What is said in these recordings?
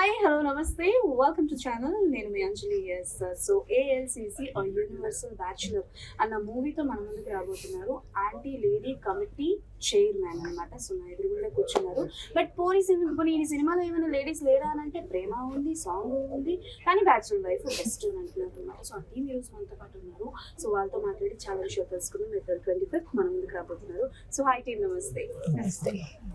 Hi hello నమస్తే welcome to channel. నేను మీ Anjali. Yes so ALCC universal bachelor అన్న మూవీతో మన ముందుకు రాబోతున్నారు యాంటీ లేడీ కమిటీ చైర్మన్ అనమాట. సో నా ఎదురుగుండా కూర్చున్నారు. బట్ పోనీ ఈ సినిమాలో ఏమైనా లేడీస్ లేడా అని అంటే ప్రేమ ఉంది, సాంగ్ ఉంది, కానీ బ్యాచులర్ లైఫ్ బెస్ట్ అని అంటున్నారు. సో ఆ టీమ్ ఈరోజు మనతో పాటు ఉన్నారు. సో వాళ్ళతో మాట్లాడి చాలా విషయాలు తెలుసుకున్నాం. April 25th మన ముందుకు రాబోతున్నారు. సో హాయ్ టీమ్, నమస్తే.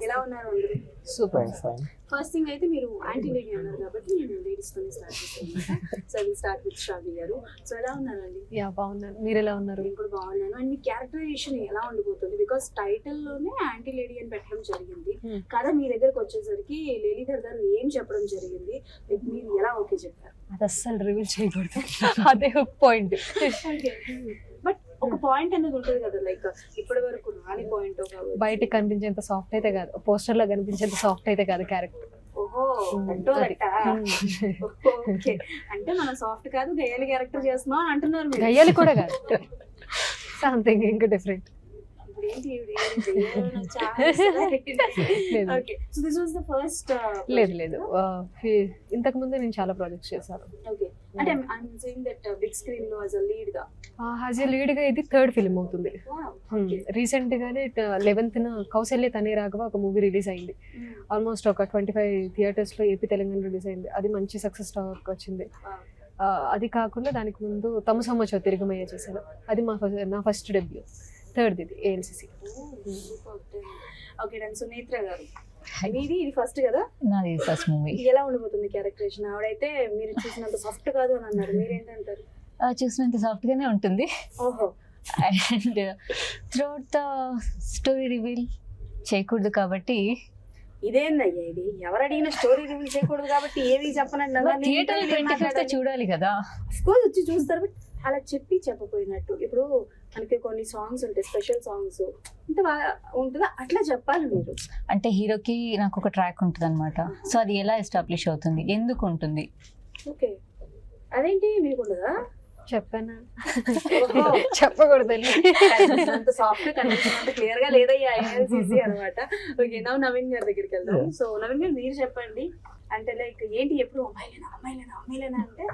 ఎలా ఉన్నారు అందరూ? Super fine. ఫస్ట్ థింగ్ అయితే మీరు యాంటీ లేడీ అన్నారు కాబట్టి నేను లేడీస్ తోనే స్టార్ట్ చేస్తాను. So will start with Shravani garu. So ఎలా ఉన్నారండి? యా బాగున్నాను, మీరు ఎలా ఉన్నారు? నేను కూడా బాగున్నాను. అండ్ మీ క్యారెక్టరైజేషన్ ఎలా ఉండిపోతుంది? బికాస్ టైటిల్ లోనే యాంటీ లేడీ అని పెట్టడం జరిగింది కదా. మీ దగ్గరకు వచ్చేసరికి లేలీధర్ గారు ఏం చెప్పడం జరిగింది, లైక్ మీరు ఎలా ఓకే చెప్పారు? అది అస్సలు రివీల్ చేయకూడదు, అదే ఒక పాయింట్. బట్ ఒక పాయింట్ అనేది ఉంటుంది కదా, లైక్ ఇప్పటి వరకు రాని పాయింట్. బయటకి కనిపించేంత సాఫ్ట్ అయితే కాదు, పోస్టర్ లో కనిపించేంత సాఫ్ట్ అయితే కాదు క్యారెక్టర్. ఓహో ఓకే, అంటే మనం సాఫ్ట్ కాదు గయ్యాలి క్యారెక్టర్ చేస్తున్నాం అని అంటున్నారు మీరు. గయ్యాలి కూడా కాదు, సంథింగ్ ఇంకా డిఫరెంట్. లేదు లేదు, ఇంతకు ముందు నేను చాలా ప్రాజెక్ట్స్ చేశాను. యాజ్ ఏ లీడ్ గా ఇది థర్డ్ ఫిల్మ్ అవుతుంది. రీసెంట్ గానే 11th కౌశల్య తనే రాఘవ ఒక మూవీ రిలీజ్ అయింది. ఆల్మోస్ట్ ఒక 25 థియేటర్స్ లో ఏపీ తెలంగాణ రిలీజ్ అయింది. అది మంచి సక్సెస్ టాక్ వచ్చింది. అది కాకుండా దానికి ముందు తమసమ్మచో తిరుగుమయ్య చేశాను. అది నా ఫస్ట్ డెబ్యూ, థర్డ్ ఇది ALCC. Okay done. సో నేత్ర గారు, ఇది ఫస్ట్ కదా? నాది ఫస్ట్ మూవీ. ఎలా ఉండిపోతుంది క్యారెక్టరేషన్? ఆవిడైతే మీరు చూసినంత సాఫ్ట్ కాదు అని అన్నారు, మీరేంటంటారు? చూసినంత సాఫ్ట్ గానే ఉంటుంది. ఓహో. And throughout the story reveal చేయకూడదు కాబట్టి. ఇదేందయ్యా ఇది? ఎవరు అడిగిన స్టోరీ రివీల్ చేయకూడదు కాబట్టి ఏవి చెప్పనండి. థియేటర్ 25th చూడాలి కదా. అఫ్కోర్స్ వచ్చి చూస్తారు, బట్ అలా చెప్పపోయినట్టు. ఇప్పుడు మనకి కొన్ని సాంగ్స్ ఉంటాయి, స్పెషల్ సాంగ్స్ అంటే ఉంటుందా, అట్లా చెప్పాలి మీరు. అంటే హీరోకి నాకు ఒక ట్రాక్ ఉంటుంది అనమాట. సో అది ఎలా ఎస్టాబ్లిష్ అవుతుంది, ఎందుకు ఉంటుంది? ఓకే, అదేంటి మీకు ఉండదా? చెప్పానా? చెప్పకూడదు, అంత సాఫ్ట్ కనిపించినంత క్లియర్ గా లేదయ్యా ALCC అనమాట. ఓకే, నవీన్ గారి దగ్గరికి వెళ్దాం. సో నవీన్ గారు మీరు చెప్పండి, అంటే లైక్ ఏంటి ఎప్పుడు అమ్మాయిలేనా అంటే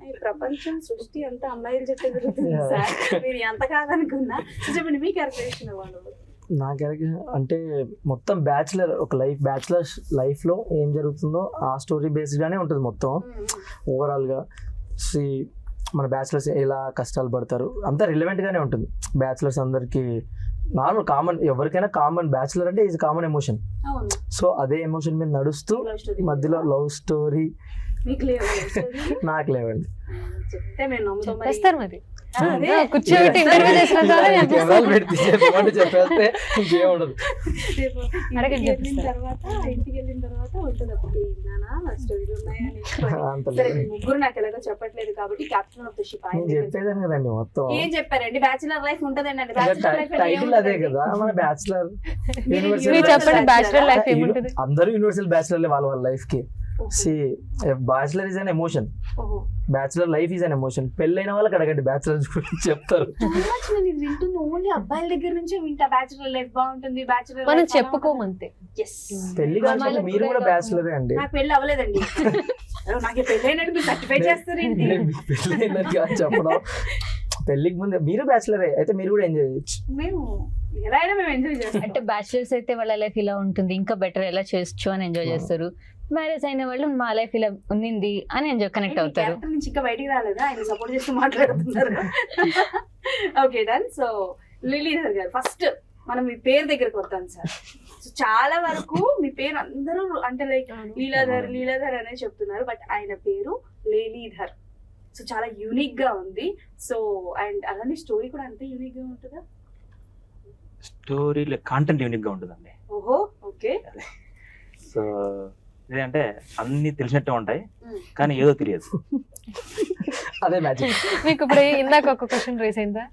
ఈ ప్రపంచం సృష్టి అంతా అమ్మాయిల చుట్టూ తిరుగుతుంది సార్, మీరు ఎంత కాదనుకున్నా. చెప్పండి మీ క్యారెక్టరేషన్ వాళ్ళు. నా క్యారెక్టర్ అంటే మొత్తం బ్యాచులర్, ఒక బ్యాచులర్ లైఫ్ లో ఏం జరుగుతుందో ఆ స్టోరీ బేస్డ్ గానే ఉంటుంది మొత్తం. ఓవరాల్ గా మన బ్యాచులర్స్ ఎలా కష్టాలు పడతారు అంతా రిలవెంట్ గానే ఉంటుంది. బ్యాచులర్స్ అందరికి నార్మల్ కామన్, ఎవరికైనా కామన్. బ్యాచులర్ అంటే ఈజ్ కామన్ ఎమోషన్. సో అదే ఎమోషన్ మీద నడుస్తూ మధ్యలో లవ్ స్టోరీ నాకు లేవండి. చెప్తే మేము నమ్ముతాం మరి. కూర్చోబెట్టి ఇంటర్వ్యూ చేసిన చెప్పేస్తే ఇంకేముండదు. ఇంటికి వెళ్ళిన తర్వాత ఉంటుంది అప్పుడు స్టోరీలు ఉన్నాయని. ముగ్గురు నాకు ఎలాగో చెప్పట్లేదు కాబట్టి క్యాప్టెన్ ఆఫ్ ద షిప్ చెప్పేదాన్ని కదండి మొత్తం. ఏం చెప్పారండి? బ్యాచులర్ లైఫ్ ఉంటదండి. టైటిల్ అదే కదా మన బ్యాచులర్. చెప్పండి బ్యాచులర్ లైఫ్ ఏముంటది? అందరూ యూనివర్సల్ బ్యాచులర్ వాళ్ళ లైఫ్ కి. Bachelor is an emotion, bachelor life is an emotion. పెళ్ళైన వాళ్ళకి అడగండి బ్యాచులర్ గురించి చెప్తారు. ఓన్లీ అబ్బాయిల దగ్గర నుంచి వింటా బ్యాచులర్ లైఫ్ బాగుంటుంది, బ్యాచులర్ మనం చెప్పుకోమంతే. పెళ్లి కాదు, మీరు కూడా బ్యాచులరే అండి. నాకు పెళ్లి అవ్వలేదండి. నాకు పెళ్ళైనట్టు మీరు సర్టిఫై చేస్తారేంటి? చెప్పడం పెళ్లికి ముందే మీరు బ్యాచులరే అయితే మీరు కూడా ఎంజాయ్ చేయొచ్చు. మేము ఎలా అయినా మేము ఎంజాయ్ చేస్తాం. అంటే బ్యాచులర్స్ అయితే వాళ్ళ లైఫ్ ఇలా ఉంటుంది, ఇంకా బెటర్ ఎలా చేయొచ్చు అని ఎంజాయ్ చేస్తారు. మ్యారేజ్ అయిన వాళ్ళు మా లైఫ్ ఇలా ఉన్నింది అని ఎంజాయ్ కనెక్ట్ అవుతారు. నుంచి ఇంకా బయటికి రాలేదా, ఆయన సపోర్ట్ చేస్తూ మాట్లాడుతున్నారు. Okay done. సో లీలీధర్ గారు, ఫస్ట్ మనం మీ పేరు దగ్గరకు వద్దాం సార్. సో చాలా వరకు మీ పేరు అందరూ అంటే లైక్ లీలాధర్ అనే చెప్తున్నారు, బట్ ఆయన పేరు లేలీధర్. సో చాలా యూనిక్ గా ఉంది. సో అండ్ అలానే స్టోరీ కూడా అంతే యూనిక్ గా ఉంటుందా? స్టోరీ కాంటెంట్ యూనిక్ గా ఉంటుందండి. ఓహో ఓకే. సో ఇదేంటే అన్ని తెలిసినట్టే ఉంటాయి కానీ ఏదో తెలియదు. అదే మ్యాజిక్. మీకు ఇప్పుడు ఇందాక ఒక క్వశ్చన్ రేస్ అయిందా,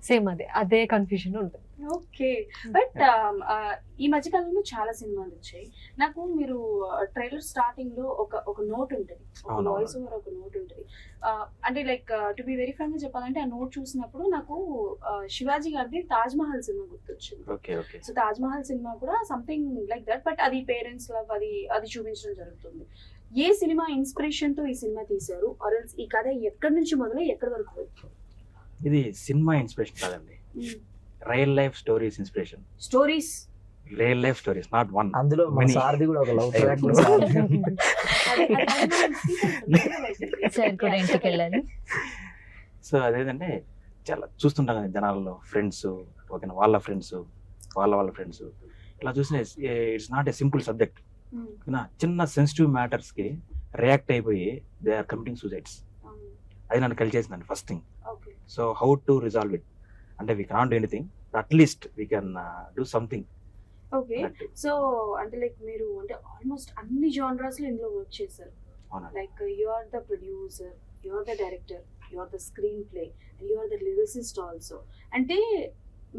సేమ్ అదే కన్ఫ్యూజన్ ఉంటుంది. ఓకే, బట్ ఈ మధ్య కాలంలో చాలా సినిమాలు వచ్చాయి. నాకు మీరు ట్రైలర్ స్టార్టింగ్ లో ఒక నోట్ ఉంటుంది, ఒక అవునవును. వాయిస్ ఓవర్, ఒక నోట్ ఉంటుంది. అంటే like to be very frank గా చెప్పాలంటే ఆ నోట్ చూసినప్పుడు నాకు శివాజీ గారిది తాజ్ మహల్ సినిమా గుర్తొచ్చింది. Okay okay. So Taj Mahal cinema కూడా సంథింగ్ లైక్ దట్, బట్ అది పేరెంట్స్ లవ్, అది చూపించడం జరుగుతుంది. ఏ సినిమా ఇన్స్పిరేషన్ తో ఈ సినిమా తీశారు, ఆర్ ఎల్స్ ఈ కథ ఎక్కడి నుంచి మొదలై ఎక్కడి వరకు పోయింది? ఇది సినిమా ఇన్స్పిరేషన్ కాదండి, real life stories inspiration. Stories, real life stories, not one. అందులో మన Many. సార్ది కూడా ఒక లవ్ ట్రాక్ సార్ కూడా ఇంటికి వెళ్ళాలి. సో అదేంటంటే చాలా చూస్తుంటాం కదా జనాల్లో, ఫ్రెండ్స్, ఓకేనా, వాళ్ళ ఫ్రెండ్స్, వాళ్ళ ఫ్రెండ్స్, ఇలా చూసిన it's not a simple subject. చిన్న సెన్సిటివ్ మ్యాటర్స్కి రియాక్ట్ అయిపోయి దే ఆర్ కమిటింగ్ సూసైడ్స్. అది నన్ను కలిచేసిందండి first thing. Okay, so how to resolve it అంటే we cannot do anything, at least we can do something. Okay. So అంటే లైక్ మీరు అంటే ఆల్మోస్ట్ అన్ని జానరాస్ లో ఇందులో వర్క్ చేశారు. అవునండి. Like you are the producer, you are the director, you are the screenplay and you are the lyricist also. అంటే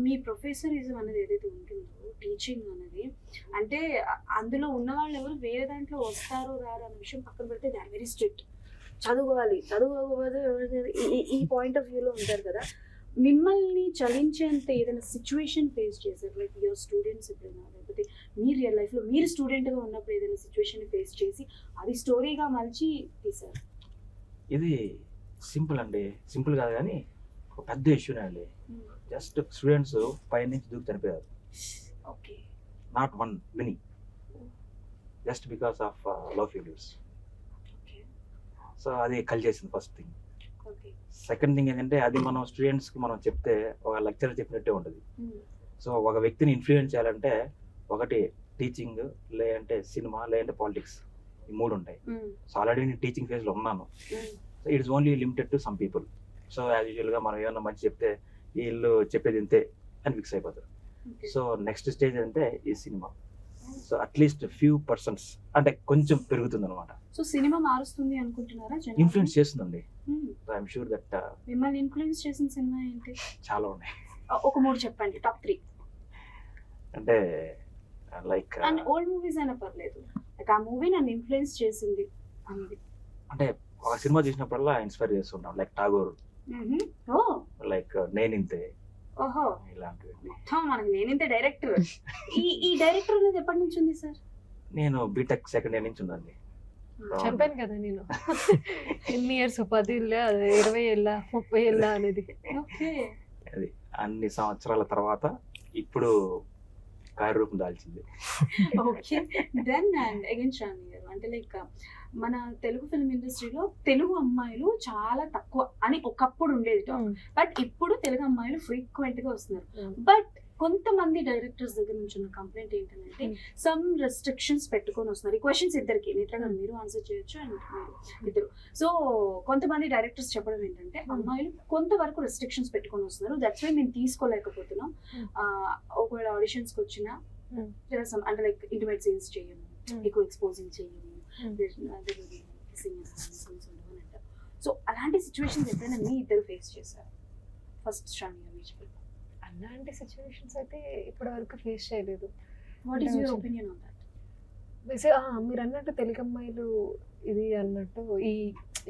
మీ ప్రొఫెసరిజం అనేది ఏదైతే ఉంటుందో, టీచింగ్ అనేది, అంటే అందులో ఉన్న వాళ్ళు ఎవరు వేరే దాంట్లో వస్తారో రారు అనే విషయం పక్కన పెడితే దే ఆర్ వెరీ స్ట్రిక్ట్. చదువుకోకపోతే ఈ పాయింట్ ఆఫ్ వ్యూలో ఉంటారు కదా. మిమ్మల్ని చలించేంత ఏదైనా సిచ్యువేషన్ ఫేస్ చేశారు, లైక్ యువర్ స్టూడెంట్స్ ఎప్పుడైనా, లేకపోతే మీ రియల్ లైఫ్లో మీరు స్టూడెంట్గా ఉన్నప్పుడు ఏదైనా సిచ్యువేషన్ ఫేస్ చేసి అది స్టోరీగా మలిచి తీశారు? ఇది సింపుల్ అండి, సింపుల్ కాదు కానీ ఒక పెద్ద ఇష్యూనే అండి. జస్ట్ స్టూడెంట్స్ పై నుంచి దూకి చనిపోయారు, okay, not one, many, just because of love failures. Okay, so అది కలిచేసింది first thing. Okay. Second thing ఏంటంటే అది మనం స్టూడెంట్స్కి మనం చెప్తే ఒక లెక్చర్ చెప్పినట్టే ఉంటుంది. సో ఒక వ్యక్తిని ఇన్ఫ్లుయెన్స్ చేయాలంటే ఒకటి టీచింగ్, లేదంటే సినిమా, లేదంటే పాలిటిక్స్, ఈ మూడు ఉంటాయి. సో ఆల్రెడీ నేను టీచింగ్ ఫేజ్లో ఉన్నాను. So it's only limited to some people. So as యూజువల్గా మనం ఏమన్నా మంచి చెప్తే వీళ్ళు చెప్పేది ఇంతే అని ఫిక్స్ అయిపోతారు. సో నెక్స్ట్ స్టేజ్ అంటే ఈ cinema. So at least few persons అంటే కొంచెం పెరుగుతుంది అనమాట. సో సినిమా మారుస్తుంది అనుకుంటున్నారా? ఇన్ఫ్లుయెన్స్ చేస్తుందండి. ఐఎమ్ షూర్ దట్ మిమ్మల్ని ఇన్ఫ్లుయెన్స్ చేసిన సినిమా ఏంటి? చాలా ఉన్నాయి. ఒక మూడు చెప్పండి, టాప్ 3. అంటే లైక్ అండ్ ఓల్డ్ మూవీస్ అయినా పర్లేదు, లైక్ ఆ మూవీ నన్ను ఇన్ఫ్లుయెన్స్ చేసింది అంది. అంటే ఒక సినిమా చూసినప్పుడల్లా ఇన్స్పైర్ చేస్తుంటాం, లైక్ ఠాగూర్, ఓ, లైక్ నేనింతే, ఓహో, ఇలాంటివి. మొత్తం మనకి నేనింతే డైరెక్టర్. ఈ డైరెక్టర్ అనేది ఎప్పటి నుంచి ఉంది సార్? నేను బీటెక్ సెకండ్ ఇయర్ నుంచి ఉందండి. చెప్పాను కదా నేను ఎన్ని ఇయర్స్, 10 ఏళ్ళ, 20 ఏళ్ళ, 30 ఏళ్ళ అనేది. ఓకే, అది అన్ని సంవత్సరాల తర్వాత ఇప్పుడు కార్యరూపం దాల్చింది. Okay. Then and again Shravani గారు, అంటే లైక్ మన తెలుగు ఫిల్మ్ ఇండస్ట్రీలో తెలుగు అమ్మాయిలు చాలా తక్కువ అని ఒకప్పుడు ఉండేది టాక్, బట్ ఇప్పుడు తెలుగు అమ్మాయిలు ఫ్రీక్వెంట్ గా వస్తున్నారు. బట్ కొంతమంది డైరెక్టర్స్ దగ్గర నుంచి ఉన్న కంప్లైంట్ ఏంటంటే సమ్ రెస్ట్రిక్షన్స్ పెట్టుకొని వస్తున్నారు. ఈ క్వశ్చన్స్ ఇద్దరికి, నేత్రంగా మీరు ఆన్సర్ చేయొచ్చు అండ్ మీరు ఇద్దరు. సో కొంతమంది డైరెక్టర్స్ చెప్పడం ఏంటంటే అమ్మాయిలు కొంతవరకు రెస్ట్రిక్షన్స్ పెట్టుకొని వస్తున్నారు, దట్స్ వై మేము తీసుకోలేకపోతున్నాం. ఒకవేళ ఆడిషన్స్కి వచ్చినా అంటే లైక్ ఇంటిమేట్ సీన్స్ చేయము, ఎక్కువ ఎక్స్పోజింగ్ చేయము, సో అలాంటి సిచ్యువేషన్స్ ఎప్పుడైనా మీ ఇద్దరు ఫేస్ చేశారు? ఫస్ట్ శ్రావణి గారు చెప్పండి. అలాంటి సిచ్యువేషన్స్ అయితే ఇప్పటి వరకు ఫేస్ చేయలేదు. What is your opinion on that? మీరు అన్నట్టు తెలుగు అమ్మాయిలు ఇది అన్నట్టు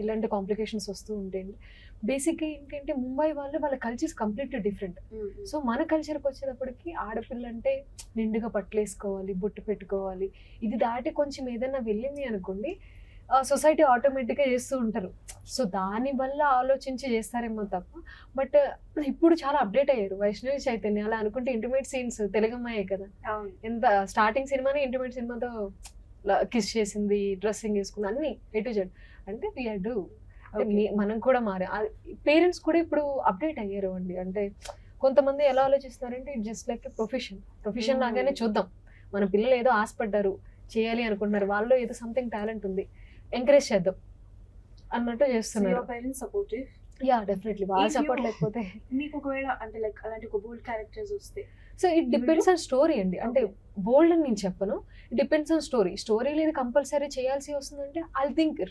ఇలాంటి కాంప్లికేషన్స్ వస్తూ ఉంటాయండి. బేసిక్గా ఏంటంటే ముంబై వాళ్ళ కల్చర్స్ కంప్లీట్లీ డిఫరెంట్. సో మన కల్చర్కి వచ్చేటప్పటికి ఆడపిల్ల అంటే నిండుగా పట్లేసుకోవాలి, బొట్టు పెట్టుకోవాలి. ఇది దాటి కొంచెం ఏదైనా వెళ్ళింది అనుకోండి, సొసైటీ ఆటోమేటిక్గా చేస్తూ ఉంటారు. సో దానివల్ల ఆలోచించి చేస్తారేమో తప్ప. బట్ ఇప్పుడు చాలా అప్డేట్ అయ్యారు. వైష్ణవి చైతన్య అలా అనుకుంటే ఇంటిమేట్ సీన్స్ తెలుగు అమ్మాయే కదా, ఎంత స్టార్టింగ్ సినిమానే ఇంటిమేట్ సినిమాతో కిస్ చేసింది, డ్రెస్సింగ్ వేసుకుంది, అన్ని A to Z. అంటే వీఆర్ డూ, మనం కూడా మారే. పేరెంట్స్ కూడా ఇప్పుడు అప్డేట్ అయ్యారు అండి. అంటే కొంతమంది ఎలా ఆలోచిస్తున్నారంటే ఇట్ జస్ట్ లైక్ ప్రొఫెషన్ లాగానే చూద్దాం, మన పిల్లలు ఏదో ఆశపడ్డారు చేయాలి అనుకుంటున్నారు, వాళ్ళు ఏదో సంథింగ్ టాలెంట్ ఉంది, ఎంకరేజ్ చేద్దాం అన్నట్టు చేస్తున్నారు. సపోర్టివ్? Yeah, definitely. వాళ్ళ సపోర్ట్ లేకపోతే మీకు ఒకవేళ అంటే లైక్ అలాంటి ఒక బోల్డ్ క్యారెక్టర్స్ వస్తే? So it depends on story అండి. అంటే బోల్డ్ అని నేను చెప్పను, ఇట్ డిపెండ్స్ ఆన్ స్టోరీ లేదు కంపల్సరీ చేయాల్సి వస్తుందంటే ఐ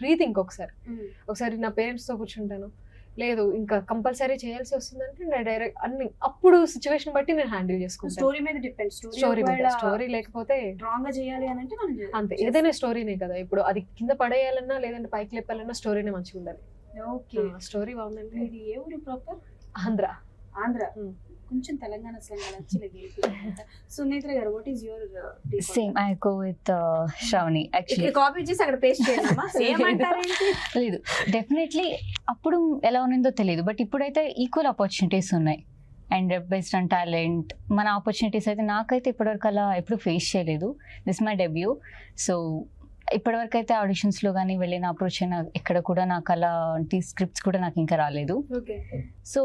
రీథింక్ ఒకసారి నా పేరెంట్స్తో కూర్చుంటాను, లేదు ఇంకా కంపల్సరీ చేయాల్సి వస్తుందంటే నేను డైరెక్ట్ అన్ని అప్పుడు సిచ్యువేషన్ బట్టి నేను హ్యాండిల్ చేసుకుంటాను. స్టోరీ మీద డిపెండ్. స్టోరీ స్టోరీ లేకపోతే స్ట్రాంగ్ గా చేయాలి అని అంటే మనం అంతే, ఏదైనా స్టోరీనే కదా. ఇప్పుడు అది కింద పడేయాలన్నా లేదంటే పైకి లేపాలన్నా స్టోరీనే మంచిగా ఉండాలి. ఓకే. స్టోరీ బాగుందంటే. ఇది ఏ ఊరు ప్రాపర్? ఆంధ్ర. ఆంధ్ర. కొంచెం తెలంగాణ స్లాంగ్ అలా వచ్చి Sunetra garu, what is your same I go with Shravani actually. Copy చేసి అక్కడ పేస్ట్ చేయాలమ్మా సేమ్ అంటారేంటి? లేదు, డెఫినెట్లీ అప్పుడు ఎలా ఉన్నదో తెలియదు, బట్ ఇప్పుడైతే ఈక్వల్ ఆపర్చునిటీస్ ఉన్నాయి. అండ్ బేస్డ్ ఆన్ టాలెంట్ మన ఆపర్చునిటీస్ అయితే నాకైతే ఇప్పటివరకు అలా ఎప్పుడు ఫేస్ చేయలేదు. This my debut. సో ఇప్పటివరకు అయితే ఆడిషన్స్లో కానీ వెళ్ళిన అప్రోచ్ అయినా ఎక్కడ కూడా నాకు అలాంటి స్క్రిప్ట్స్ కూడా నాకు ఇంకా రాలేదు. ఓకే. సో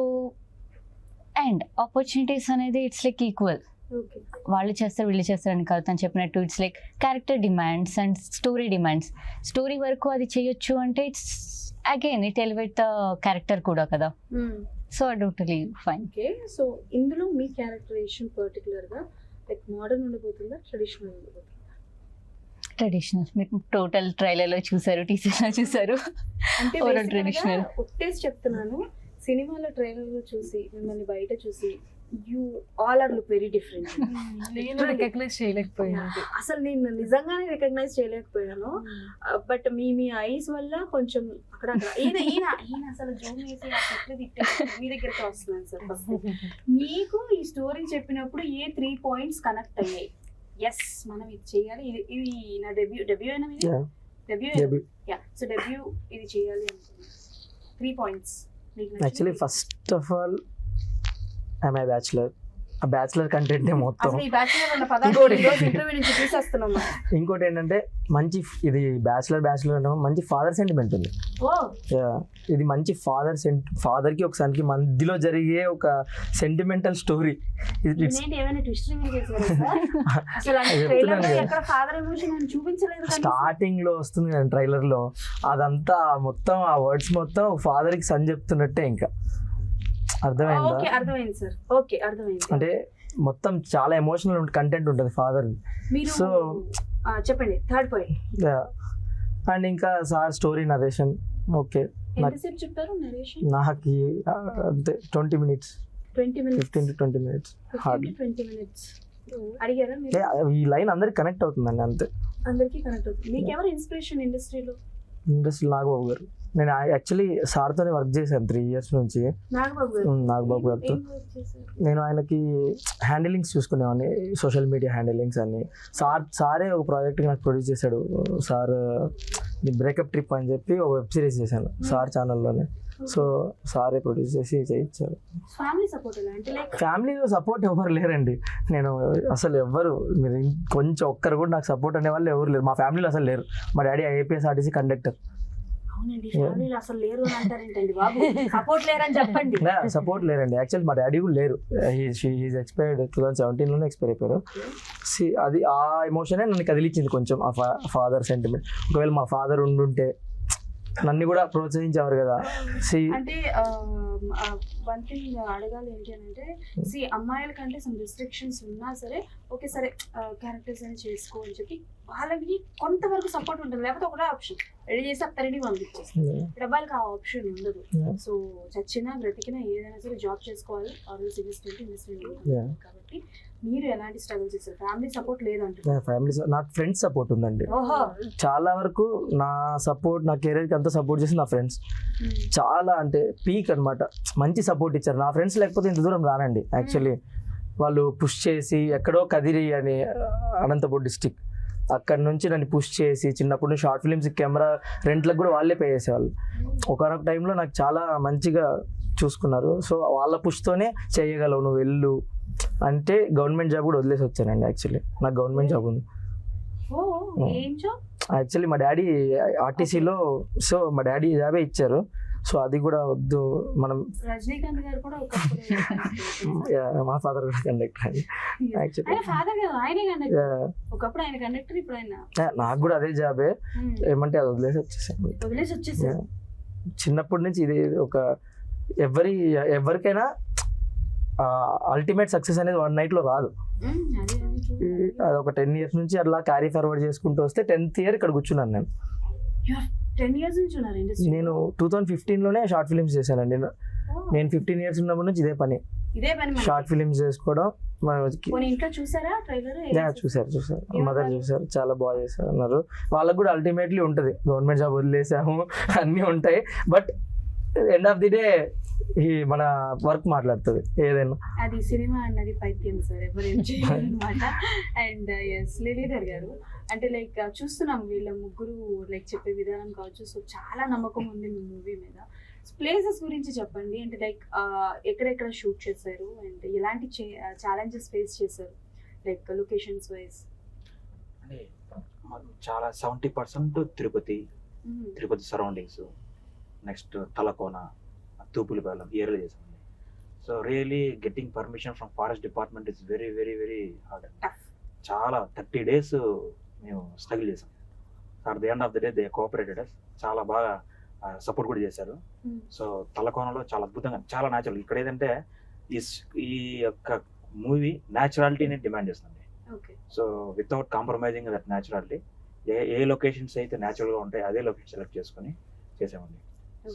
అండ్ ఆపర్చునిటీస్ అనేది ఇట్స్ లైక్ ఈక్వల్. ఓకే. వాళ్ళు చేస్తారు వీళ్ళు చేస్తారని కాదు, తను చెప్పినట్టు it's like character demands and story demands. Story వరకు అది చేయొచ్చు అంటే it's again it elevate the character కూడా కదా. So totally fine. Okay. So ఇందులో మీ క్యారెక్టరైజేషన్ పర్టికులర్ గా లైక్ మోడర్న్ ఉండబోతుందా, ట్రెడిషనల్ ఉండబోతుందా? ట్రెడిషనల్. మీరు టోటల్ ట్రైలర్లో చూసారు, టీజర్లో చూసారు. అంటే ట్రెడిషనల్ ఒట్టేసి చెప్తున్నాను, సినిమాలో ట్రైలర్ లో చూసి మిమ్మల్ని బయట చూసి you all are look very different. నేను రికగ్నైజ్ చేయలేకపోయాను. అసలు నేను నిజంగానే రికగ్నైజ్ చేయలేకపోయాను. బట్ మీ ఐస్ వల్ల కొంచెం అక్కడ ఈయన ఈయన ఈయన అసలు జూమ్ వేసి ఆ చెట్లు తిట్టేసి మీ దగ్గరికి వస్తున్నాను సార్. ఫస్ట్ మీకు ఈ స్టోరీ చెప్పినప్పుడు ఏ 3 points కనెక్ట్ అయ్యాయి? ఎస్, మనం ఇది చేయాలి, ఇది నా డెబ్యూ అయినా మీది? డెబ్యూ. యా. సో డెబ్యూ ఇది చేయాలి అనుకున్నాను. 3 points. Actually first of all I'm a bachelor. ఆ బ్యాచులర్ కంటెంట్ మొత్తం. అసలు ఈ బ్యాచులర్ అన్న పదాన్ని ఈ రోజు ఇంటర్వ్యూ నుంచి తీసేస్తున్నాం. ఇంకోటి ఏంటంటే మంచి ఇది బ్యాచులర్ అంటే మంచి ఫాదర్ సెంటిమెంట్ ఉంది. ఓ ఇది మంచి ఫాదర్కి ఒక సన్కి మధ్యలో జరిగే ఒక సెంటిమెంటల్ స్టోరీ. ఏమైనా ట్విస్ట్ చేశారా సార్? అసలు అంటే ట్రైలర్ లో ఎక్కడ ఫాదర్ ఎమోషన్ అని చూపించలేదు కదా. స్టార్టింగ్ లో వస్తుంది కదా ట్రైలర్ లో, అదంతా మొత్తం ఆ వర్డ్స్ మొత్తం ఫాదర్ కి సన్ చెప్తున్నట్టే. ఇంకా అర్థమైందా? ఓకే, అర్థమైంది సార్. ఓకే, అర్థమైంది. అంటే మొత్తం చాలా ఎమోషనల్ కంటెంట్ ఉంటుంది ఫాదర్. మీరు సో చెప్పండి 3rd point. అండ్ ఇంకా సార్ స్టోరీ నరేషన్. ఓకే, ఎంతసేపు చెప్పారు నరేషన్? నాకు అంతే 20 minutes, 20 minutes, 15 to 20 minutes 15 to 20 minutes. అడిగారా మీరు? ఈ లైన్ అందరికి కనెక్ట్ అవుతుందండి, అంతే. అందరికీ కనెక్ట్ అవుతుంది. మీకు ఎవరు ఇన్స్పిరేషన్ ఇండస్ట్రీలో? నాగబాబు గారు. నేను యాక్చువల్లీ సార్తోనే వర్క్ చేశాను 3 years నుంచి. నాగబాబు గారితో నేను ఆయనకి హ్యాండిలింగ్స్ చూసుకునేవాడిని, సోషల్ మీడియా హ్యాండిలింగ్స్ అన్ని. సారే ఒక ప్రాజెక్ట్కి నాకు ప్రొడ్యూస్ చేశాడు. సార్ బ్రేకప్ ట్రిప్ అని చెప్పి ఒక వెబ్ సిరీస్ చేశాను సార్ ఛానల్లోనే. సో సారే ప్రొడ్యూస్ చేసి చేయించారు. ఫ్యామిలీలో సపోర్ట్ ఎవరు లేరండి. నేను అసలు ఎవ్వరు, మీరు కొంచెం ఒక్కరు కూడా నాకు సపోర్ట్ అనే వాళ్ళు ఎవరు లేరు. మా ఫ్యామిలీలో అసలు లేరు. మా డాడీ APSRTC కండక్టర్. సపోర్ట్ లేరండి. యాక్చువల్లీ మా డాడీ కూడా లేరు. హీస్ ఎక్స్పైర్డ్ 2017 ఎక్స్పైర్ అయిపోయారు. అది ఆ ఎమోషనే నన్ను కదిలించింది కొంచెం, ఆ ఫాదర్ సెంటిమెంట్. ఒకవేళ మా ఫాదర్ ఉండుంటే నన్ను కూడా ప్రోత్సహించేవారు కదా. అంటే వన్ థింగ్ అడగాలి ఏంటి అని అంటే, అమ్మాయిల కంటే సమ్ రిస్ట్రిక్షన్స్ ఉన్నా సరే ఓకే సరే క్యారెక్టర్స్ అని చేసుకో అని చెప్పి వాళ్ళకి కొంతవరకు సపోర్ట్ ఉంటుంది. లేకపోతే ఒకటే ఆప్షన్ రెడీ చేసి అత్తరెడీ పంపించేస్తుంది. అబ్బాయిలకి ఆ ఆప్షన్ ఉండదు. సో చచ్చినా బ్రతికినా ఏదైనా సరే జాబ్ చేసుకోవాలి. కాబట్టి మీరు ఎలాంటి స్ట్రగుల్ చేస్తారు? ఫ్యామిలీ సపోర్ట్ లేదంటే? ఫ్యామిలీ నాకు ఫ్రెండ్స్ సపోర్ట్ ఉందండి. చాలా వరకు నా సపోర్ట్, నా కెరీర్కి అంతా సపోర్ట్ చేసి నా ఫ్రెండ్స్ చాలా అంటే పీక్ అనమాట. మంచి సపోర్ట్ ఇచ్చారు. నా ఫ్రెండ్స్ లేకపోతే ఇంత దూరం రానండి. యాక్చువల్లీ వాళ్ళు పుష్ చేసి ఎక్కడో కదిరి అని అనంతపూర్ డిస్టిక్, అక్కడ నుంచి నన్ను పుష్ చేసి చిన్నప్పుడు షార్ట్ ఫిలిమ్స్ కెమెరా రెంట్లకు కూడా వాళ్ళే పే చేసేవాళ్ళు. ఒకనొక టైంలో నాకు చాలా మంచిగా చూసుకున్నారు. సో వాళ్ళ పుష్తోనే చేయగలవు నువ్వు వెళ్ళు అంటే గవర్నమెంట్ జాబ్ కూడా వదిలేసి వచ్చానండి. యాక్చువల్లీ నాకు గవర్నమెంట్ జాబ్ ఉంది. యాక్చువల్లీ మా డాడీ RTCలో, సో మా డాడీ జాబే ఇచ్చారు. సో అది కూడా వద్దు మనం. రజనీకాంత్ గారు కూడా మా ఫాదర్ కూడా కండక్టర్ అండి. నాకు కూడా అదే జాబే. ఏమంటే అది వదిలేసి వచ్చేసాను. చిన్నప్పటి నుంచి ఇది ఒక ఎవరికైనా అల్టిమేట్ సక్సెస్ అనేది 1 night లో రాదు. అది ఒక 10 years నుంచి అట్లా క్యారీ ఫార్వర్డ్ చేసుకుంటూ వస్తే 10th year ఇక్కడ కూర్చున్నాను నేను. 10 years నుంచి ఉన్నారు ఇండస్ట్రీ. నేను 2015లోనే షార్ట్ ఫిల్మ్స్ చేశానండి. నేను 15 years ఉన్నప్పటి నుంచి ఇదే పని, ఇదే పని మనకి. షార్ట్ ఫిల్మ్స్ చేసుకోవడం. పోనీ ఇంట్లో చూసారా ట్రైలర్? చూసారు మదర్ చూసారు, చాలా బాగా చేశారు అన్నారు. వాళ్ళకు కూడా అల్టిమేట్లీ ఉంటుంది, గవర్నమెంట్ జాబ్ వదిలేసాము అన్నీ ఉంటాయి, but end of the day ఈ మన వర్క్ మాట్లాడుతుంది ఏదైనా. అది సినిమా అన్నది పైత్యం సార్, ఎవరు ఏం చేయాలన్నమాట. అండ్ ఎస్ లీలీధర్ గారు, అంటే లైక్ చూస్తున్నాం వీళ్ళ ముగ్గురు లైక్ చెప్పే విధానం కావచ్చు, సో చాలా నమ్మకం ఉంది మీ మూవీ మీద. ప్లేసెస్ గురించి చెప్పండి, అంటే లైక్ ఎక్కడెక్కడ షూట్ చేశారు అండ్ ఎలాంటి ఛాలెంజెస్ ఫేస్ చేశారు లైక్ లొకేషన్స్ వైజ్? అంటే మాకు చాలా 70% తిరుపతి సరౌండింగ్స్, నెక్స్ట్ తలకోన, తూపులపాలెం ఏరియాలో చేసామండి. So really getting permission from forest department is very very very hard. చాలా 30 days మేము స్ట్రగుల్ చేసాం. At the end of the day they cooperated us, చాలా బాగా సపోర్ట్ కూడా చేశారు. సో తలకోనలో చాలా అద్భుతంగా, చాలా న్యాచురల్. ఇక్కడ ఏదంటే ఈ యొక్క మూవీ న్యాచురాలిటీని డిమాండ్ చేస్తుంది. So without compromising that naturality, A locations అయితే న్యాచురల్గా ఉంటాయి అదే లొకేషన్ సెలెక్ట్ చేసుకుని చేసామండి.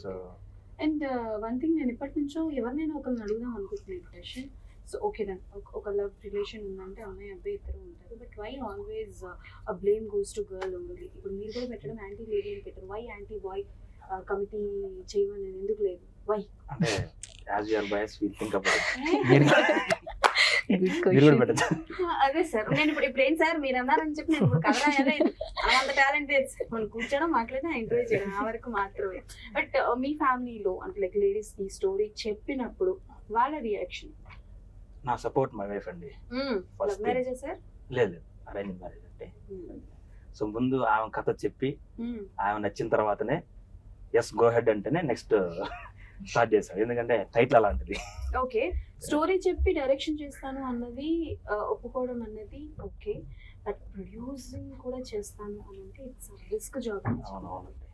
సో అండ్ వన్ థింగ్, నేను ఇప్పటి నుంచో ఎవరినైనా ఒకరిని అడుగుదాం అనుకుంటున్నాను క్వశ్చన్. సో ఓకే దెన్, ఒక లవ్ రిలేషన్ ఉందంటే అమ్మాయి అబ్బాయి ఇద్దరు ఉంటారు, but why always blame goes to girl only? ఇప్పుడు మీరు కూడా పెట్టడం యాంటీ లేడీ అని పెట్టారు, వై యాంటీ బాయ్ కమిటీ చేయమని ఎందుకు లేదు? వై అంటే as your boys we think about అదే సార్, నేను ఇప్పుడు ఏంటి సార్ మీరు అన్నారని చెప్పి నేను ఇప్పుడు కథ రాయలేదు, అంత టాలెంట్ మనం కూర్చోడం మాట్లాడినా ఎంకరేజ్ చేయడం ఆ వరకు మాత్రమే. బట్ మీ ఫ్యామిలీలో అంటే లైక్ లేడీస్ ఈ స్టోరీ చెప్పినప్పుడు వాళ్ళ రియాక్షన్? నా సపోర్ట్ మై వైఫ్ అండి. లవ్ మ్యారేజా సార్? లేదు, అరేంజ్ మ్యారేజ్ అంటే. సో ముందు ఆమె కథ చెప్పి ఆమె నచ్చిన తర్వాతనే ఎస్ గో హెడ్ అంటేనే నెక్స్ట్ స్టార్ట్ చేశాను, ఎందుకంటే టైటిల్ అలాంటిది. ఓకే, స్టోరీ చెప్పి డైరెక్షన్ చేస్తాను అన్నది ఒప్పుకోవడం అన్నది ఓకే, బట్ ప్రొడ్యూసింగ్ కూడా చేస్తాను అని అంటే ఇట్స్ రిస్క్ జాబ్. అవునవునండి.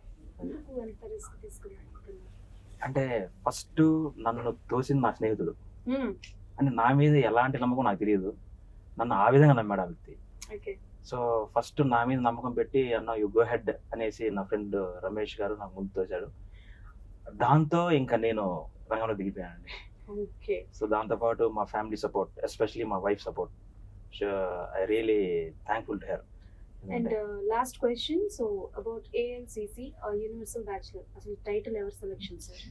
ఎందుకు అంత రిస్క్ తీసుకున్నారు? అంటే ఫస్ట్ నన్ను తోసింది నా స్నేహితుడు, అంటే నా మీద ఎలాంటి నమ్మకం నాకు తెలియదు, నన్ను ఆ విధంగా నమ్మాడు ఆ వ్యక్తి. ఓకే, సో ఫస్ట్ నా మీద నమ్మకం పెట్టి అన్న యు గో హెడ్ అనేసి నా ఫ్రెండ్ రమేష్ గారు నాకు ముందు తోచాడు. దాంతో ఇంకా నేను రంగంలో దిగిపోయానండి. ఓకే, సో దాంతోపాటు మా ఫ్యామిలీ సపోర్ట్, ఎస్పెషలీ మా wife support, I really thankful to her. And last question, so about ALCC universal bachelor, అసలు టైటిల్ ఎవరు సెలెక్షన్ సార్?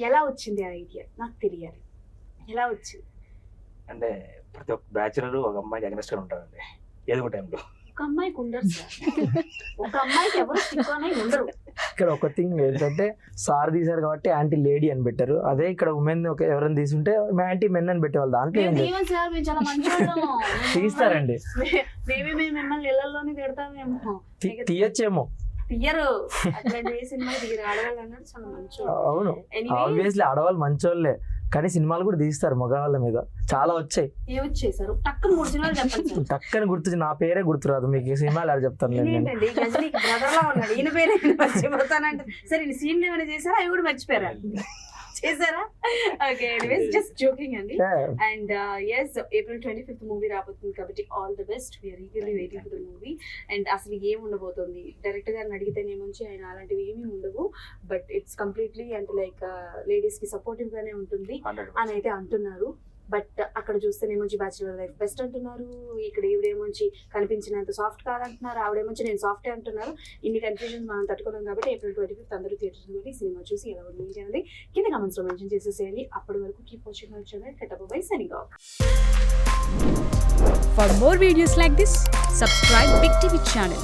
ఎలా వచ్చింది ఆ ఐడియా? నాకు తెలియాలి, ఎలా వచ్చింది? అంటే ప్రతి ఒక్క బ్యాచులర్ ఒక అమ్మాయికి అగ్నెస్ట్ గా ఉంటారండి ఏదో ఒక టైంలో. ఒక అమ్మాయికి ఉండరు సార్, ఒక అమ్మాయికి ఎవరు స్టిక్ అని ఉండరు. ఇక్కడ ఒక థింగ్ ఏంటంటే సార్ తీశారు కాబట్టి యాంటీ లేడీ అని పెట్టారు, అదే ఇక్కడ ఉమెన్ ఎవరైనా తీసుంటే యాంటీ మెన్ అని పెట్టేవాళ్ళు. దాంట్లో ఏం లేదు, సార్ మేము చాలా మంచివాళ్ళము. తీస్తారండి, మేబీ మేము మిమ్మల్ని ఇళ్లలోనే తిడతామేమో, తీయచ్చేమో, తీయరు. అట్లా ఏ సినిమా తీయరు, ఆడవాళ్ళు అన్నాడు చాలా మంచివాళ్ళు. అవును ఆబ్వియస్లీ ఆడవాళ్ళు మంచోళ్ళే, కానీ సినిమాలు కూడా తీస్తారు మగవాళ్ళ మీద, చాలా వచ్చాయి. ఏమొచ్చేసారు టక్కున 3 సినిమాలు చెప్పండి. టక్కని గుర్తు, నా పేరే గుర్తురాదు మీకు, సినిమాలు ఆడ చెప్తాను నేను. ఏంటండి గజనీకి బ్రదర్ లా ఉన్నాడు, ఈయన పేరు మర్చిపోతానంటే సరే, ఈ సీన్లు ఏమైనా చేశారా? అవి కూడా మర్చిపోయారా? చేశారా? ఓకే, ఎనీవేస్ జస్ట్ జోకింగ్ అండి. And yes, April 25th movie రాబోతుంది కాబట్టి all the best, we're eagerly waiting for the movie. And అసలు ఏం ఉండబోతుంది డైరెక్టర్ గారిని అడిగితేనేమొచ్చి ఆయన అలాంటివి ఏమీ ఉండవు, బట్ ఇట్స్ కంప్లీట్లీ అంటే లైక్ లేడీస్ కి సపోర్టివ్ గానే ఉంటుంది అని అయితే అంటున్నారు. బట్ అక్కడ చూస్తేనేమొచ్చి బ్యాచులర్ లైఫ్ బెస్ట్ అంటున్నారు, ఇక్కడ ఈవిడేమొచ్చి కనిపించినంత సాఫ్ట్ కాదంటున్నారు, ఆవిడేమొచ్చి నేను సాఫ్టే అంటున్నారు. ఇన్ని కన్ఫ్యూజన్స్ మనం తట్టుకున్నాం కాబట్టి April 25th అందరూ థియేటర్స్ నుండి సినిమా చూసి ఎలా ఉంది అనేది కింద కామెంట్స్ లో మెన్షన్ చేసేసేయండి. అప్పటి వరకు keep watching our channel. Cut by, signing off. For more videos like this, subscribe Big TV channel.